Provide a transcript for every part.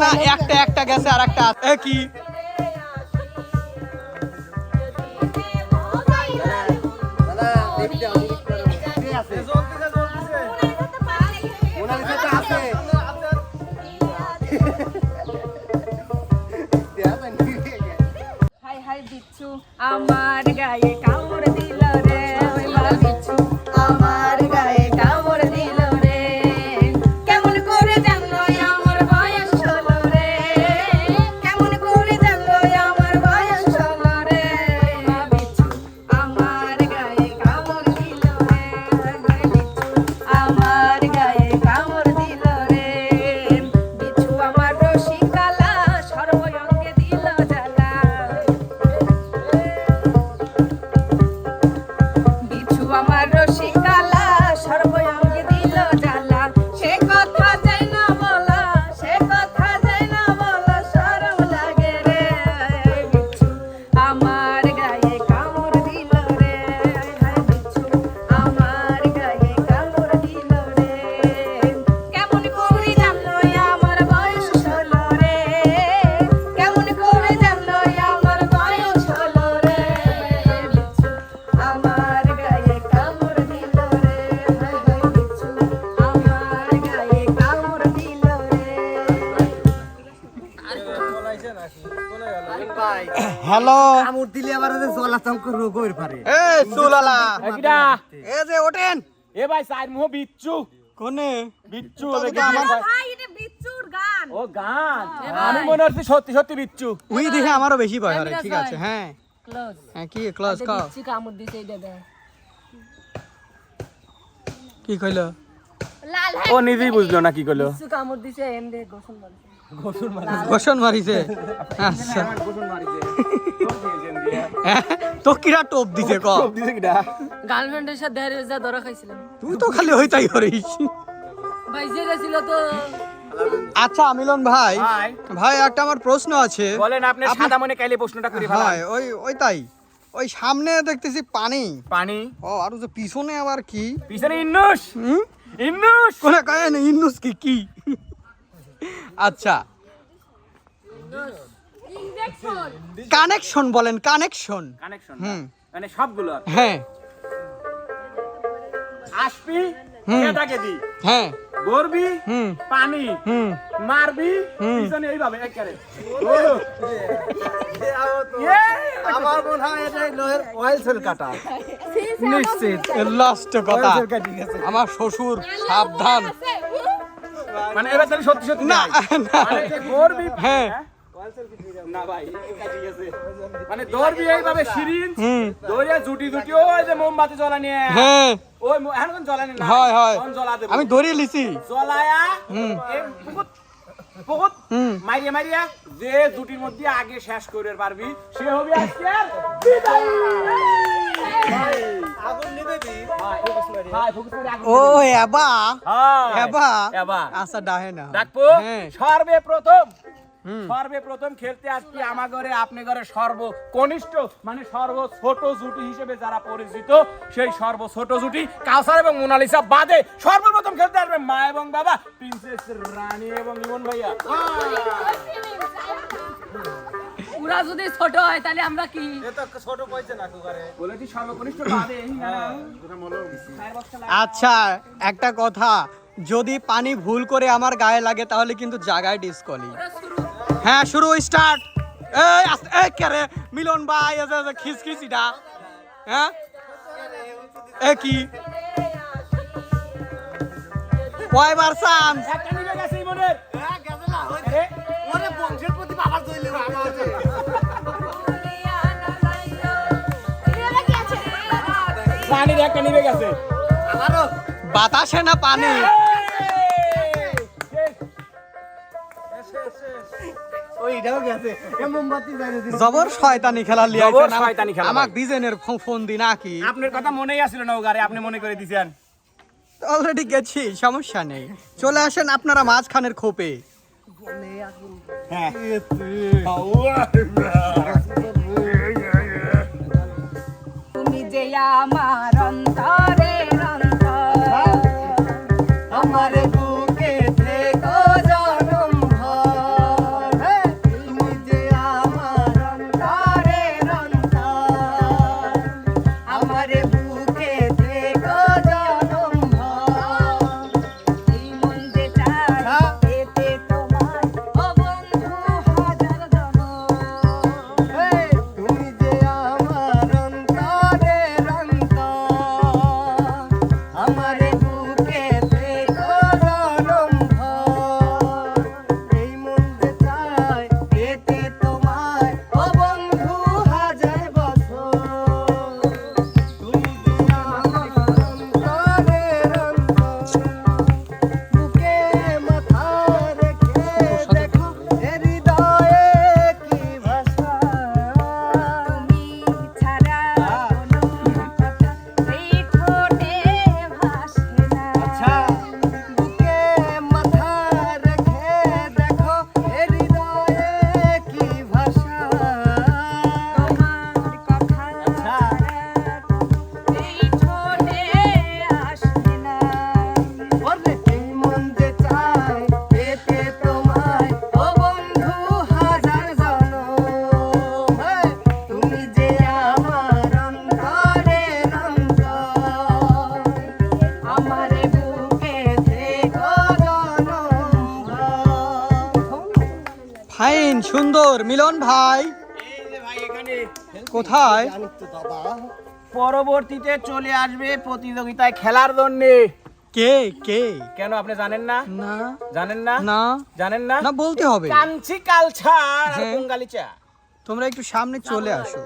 না একটা একটা গেছে আর একটা কি হাই হাই বিচ্ছু আমার গায়ে কামড় দিল রে ওই মা বিচ্ছু আমার গায়ে কামড় দিল রে কেমন করে জানলো আমার বয়স হলো রে কেমন করে জানলো আমার বয়স হলো রে মা বিচ্ছু আমার গায়ে কামড় দিল রে বিচ্ছু আমার গায়ে কামড় দিল রে বিচ্ছু আমার রসিকালা সর্বঙ্গে দিল জ্বালা বিচ্ছু আমার রসিকালা সর্বঙ্গে দিল জ্বালা সে কথা যায় না বলা সে কথা যায় না বলা শরম লাগে রে বিচ্ছু আমার গায়ে কামড় দিল রে হায় বিচ্ছু আমার গায়ে কামড় দিল রে কেমন করে জানলো আমার বয়স হলো রে কেমন করে জানলো আমার বয়স হলো রে বিচ্ছু আমার গায়ে কামড় দিল রে হায় হায় বিচ্ছু আমার গায়ে কামড় দিল রে হ্যালো কামড় দিলে আবার জলাতঙ্ক রোগ হইতে পারে। এ সুলালা কিডা এ যে ওঠেন এ ভাই সাইড মুহ বিচ্ছু কোনে বিচ্ছু তবে ওকে তো আমার- দিয়ে- ভাই এটা বিচ্ছুর গান ও গান আমি মনে হচ্ছে সত্যি সত্যি বিচ্ছু উই দেখে আমারও বেশি ভয় করে ঠিক আছে হ্যাঁ ক্লোজ হ্যাঁ কি ক্লাস ক বিচ্ছু কামড় দিছে এটা দে কি কইলো লাল ও নিজেই বুঝলো না কি করলো বিচ্ছু কামড় দিছে এন্ডে গোসল মারছে গোসন মারিছে আচ্ছা হ্যাঁ, তো কিরা টোপ দিছে ক গার্লফ্রেন্ডের সাথে দেখা যা ধরা খাইছিলাম তুই তো খালি হইতাই করিস ভাই যে গেছিল তো আচ্ছা মিলন ভাই ভাই। ভাই একটা আমার প্রশ্ন আছে বলেন আপনি সাদা মনে কাইলে প্রশ্নটা করি ভালো হ্যাঁ ওই ওই তাই ওই সামনে দেখতেছি পানি পানি ও আর ওই যে পিছনে আবার কি পিছনে ইন্নুস হুম ইন্নুস কোনে কয় না ইন্নুস কি কি আচ্ছা কানেকশন বলেন কানেকশন কানেকশন হুম। মানে সবগুলো আর। হ্যাঁ আসবি হুম। কেটাকে দি হ্যাঁ গরবি হুম পানি হুম মারবি হুম। পিছনে এইভাবে একেবারে আমার মনে হয় এটা লোহের অয়েল সেল কাটা নিশ্চিত লাস্ট কথা অয়েল সেল কাটি গেছে। আমার শ্বশুর সাবধান মানে এবার তাহলে সত্যি সত্যি না নাই। না মানে গরবি হ্যাঁ না ভাই কাটি গেছে মানে ধরবি এইভাবে সিরিঞ্জ হুম ধরে জুটি জুটি ওই যে মোমবাতি জ্বালানি হ্যাঁ ওই এখন জ্বালানি না হয় হয় এখন জ্বলা দেব আমি ধরে লিছি জ্বলায়া হুম। এই পুকুত পুকুত হুম মারিয়া মারিয়া যে জুটির মধ্যে আগে শেষ করে পারবি সে হবে আজকে বিদায় আগুন নিবে দি ভাই ফোকাস করে আগে ও এবা হ্যাঁ এবা এবা আচ্ছা ডাহে না ডাকবো হ্যাঁ সর্বে প্রথম খেলতে আসছি আমার ঘরে আপনি ঘরে সর্ব কনিষ্ঠ মানে সর্ব ছোট জুটি হিসেবে যারা পরিচিত সেই সর্ব ছোট জুটি কাউসার এবং মোনালিসা বাদে সর্বপ্রথম খেলতে আসবে মা এবং বাবা প্রিন্সেস রানী এবং ইমন ভাইয়া পুরা যদি ছোট হয় তাহলে আমরা কি এটা ছোট কইছে না কুকারে বলেছি সর্বকনিষ্ঠ বাদে আচ্ছা একটা কথা যদি পানি ভুল করে আমার গায়ে লাগে তাহলে কিন্তু জায়গায় ডিসকলি হ্যাঁ শুরু স্টার্ট এই এই কে রে মিলন ভাই এই যে খিসখিসিটা হ্যাঁ এ কি কয়বার চান্স একটা নিবে গেছে ইমনের ওরে বংশের প্রতি বাবার দইলে আমার রানীর একটা নিবে গেছে আমারও বাতাসে না পানি ওইটাও গেছে এ মোমবাতি জ্বালিয়ে দিছে জবর শয়তানি খেলা জবর লিয়াইছেন শয়তানি খেলা আমাক ভাই। ডিজাইনের ফোন দি নাকি আপনার কথা মনেই আসছিল না ও গারে আপনি মনে করে দিছেন অলরেডি গেছি সমস্যা নেই চলে আসেন আপনারা মাঝখানের খোপে হ্যাঁ তুমি যে আমার অন্তরে অন্তর আমার বুকে থেকো জনম ফাইন সুন্দর মিলন ভাই এই যে ভাই এখানে কোথায় জানি তো দাদা। পরবর্তীতে চলে আসবে প্রতিযোগিতায় খেলার জন্য। কে কে কেন আপনি জানেন না? না জানেন না? না জানেন না? না বলতে হবে কাঞ্চি কালচার আর হ্যাঁ। বঙ্গালীচা। তোমরা একটু সামনে চলে আসো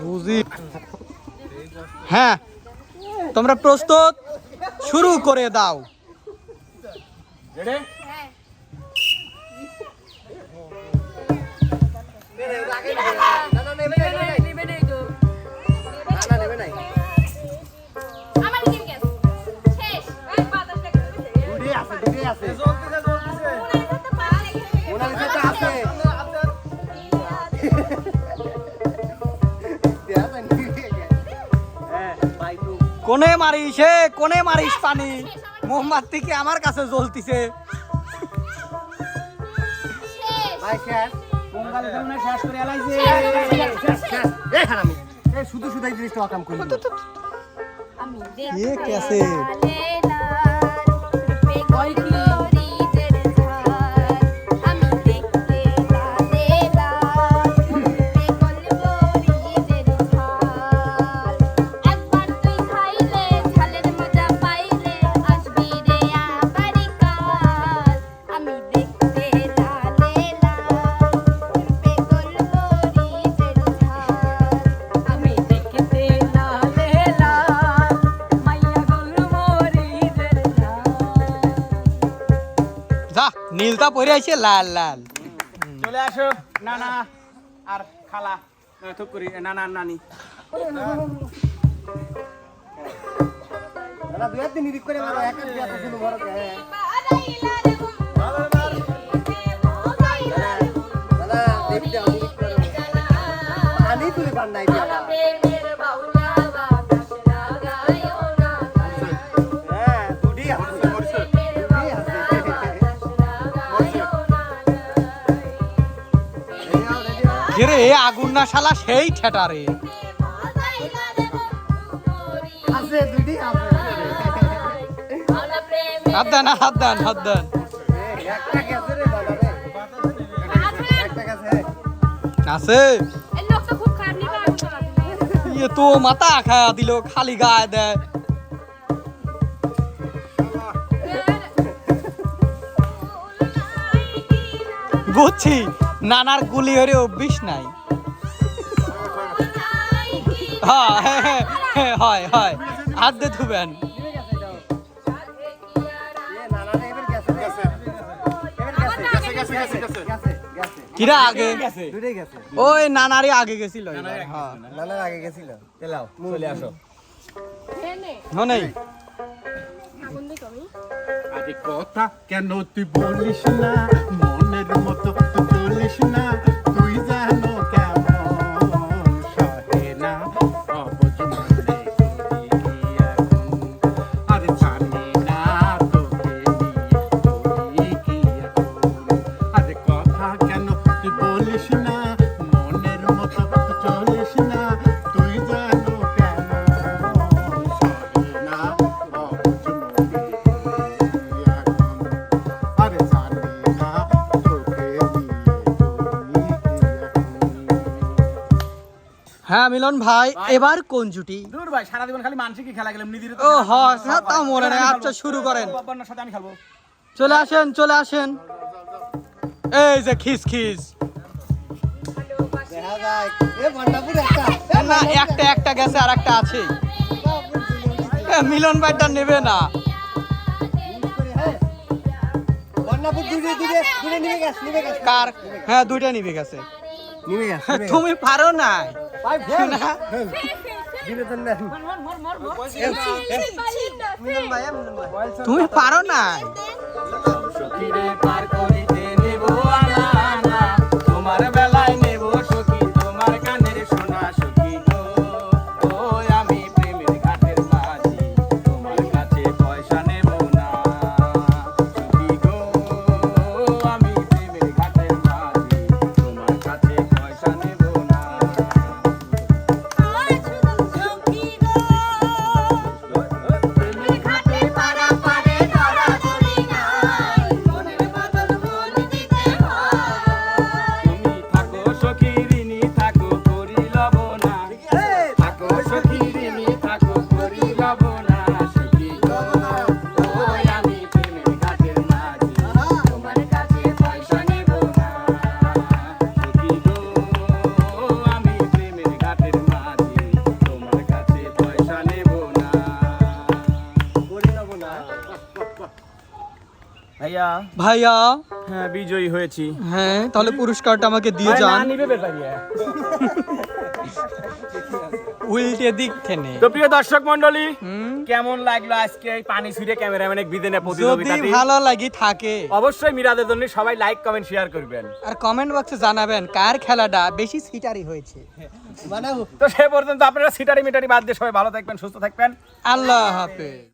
বুঝি হ্যাঁ তোমরা প্রস্তুত শুরু করে দাও রেডি? দূরে আছে, দূরে আছে। মোনালিসা তো আছে। দেয়া জানি। হ্যাঁ, বাইকু। কোনে মারিস হে কোনে মারিস পানি মোমবাতিকে আমার কাছে জ্বলতিছে ভাই শেষ। বঙ্গালীচা মনে হয় শেষ করে এলাইছে। শেষ। এই হারামি। এই শুধু শুধু এই জিনিসটা অকাম করি। ये कैसे যা নীলটা পরে আছে লাল লাল চলে আসো নানা আর খালা থুক করি নানা আর নানি। দাদা দুই হাত দিয়ে নিরিখ করে মারো, এক হাত দিয়ে এত সুন্দর বড় কে। দাদা দেখতে আমি নিরিখ করো। পানি তুলে বান্ধাই দিয়া। হ্যাঁ, দুটি আছে। দুটি আছে। রে আগুন না শালা সেই ঠেটারে আছে, দুটি আছে। হাত দেন হাত দেন হাত দেন একটা গেছে রে দাদা রে। একটা গেছে। আছে ये तो माता खाया दिलो खाली गाय दे বুঝছি নানার গুলি হরে অভ্যাস নাই হ্যাঁ হয় হয় হাত দিয়ে ধুবেন এ নানা রে এবার গেছে রে। এবার গেছে। গেছে। কিরা আগে দুটোই গেছে। ওই নানারই আগে গেছিল এবার, হ্যাঁ নানার আগে গেছিল। এলাও চলে আসো। নেই আরে কথা কেন তুই বলিস না মনের মতো তুই চলিস না তুই জানো কেমন সহে না অবুঝ মনে করি কি এখন আরে জানি না তোকে নিয়ে করি কি এখন আরে কথা কেন তুই বলিস না মনের মতো তুই চলিস না তুই জানো কেমন সহে না অবুঝ মনে আরে জানি না তোকে দিয়ে হ্যাঁ মিলন ভাই এবার কোন জুটি দূর ভাই সারা জীবন খালি মানসিক খেলা গেলাম নিদির ও হয় তা মনে নেই আচ্ছা শুরু করেন বাবার সাথে আমি খেলবো। চলে আসেন এই যে খিস খিস দেখা যায়। এ বন্ডাপুর একটা। না একটা গেছে আর একটা আছে মিলন ভাইটা নেবে না বন্ডাপুর দূরে নিয়ে গেছে, নিয়ে গেছে। কার হ্যাঁ দুইটা নিবে গেছে নিয়ে গেছে। তুমি পারো না ভাই ফেল। না দিলে তো না। মিলন ভাই, মিলন ভাই। তুমি পারো না সখীরে পার করিতে নেব আনা আনা তোমার বেলায় নেব সখী তোমার কানের সোনা সখী গো ও আমি প্রেমের ঘাটের মাঝি তোমার কাছে পয়সা নেব না সখী গো আমি প্রেমের ঘাটের মাঝি তোমার কাছে পয়সা নেব না ঘাটে পাড়া পাড়ে ধরা ভাইয়া ভাইয়া হ্যাঁ বিজয়ী হয়েছি। হ্যাঁ তাহলে পুরস্কারটা আমাকে দিয়ে ভাই, যান। না নিবে বেচারিয়া। উল্টে দিক থেকে। তো প্রিয় দর্শক মণ্ডলী, হুম, কেমন লাগলো আজকে এই পানি ছুঁড়ে ক্যামেরাম্যানের বিদেনে যদি প্রতিযোগিতাটি? ভালো লাগি থাকে অবশ্যই মিরাদের জন্য সবাই লাইক কমেন্ট শেয়ার করবেন। আর কমেন্ট বক্সে জানাবেন কার খেলাটা বেশি সিটারি হয়েছে। মানে তো সে পর্যন্ত আপনারা সিটারি মিটারি বাদ দিয়ে সবাই ভালো থাকবেন, সুস্থ থাকবেন। আল্লাহ হাফেজ।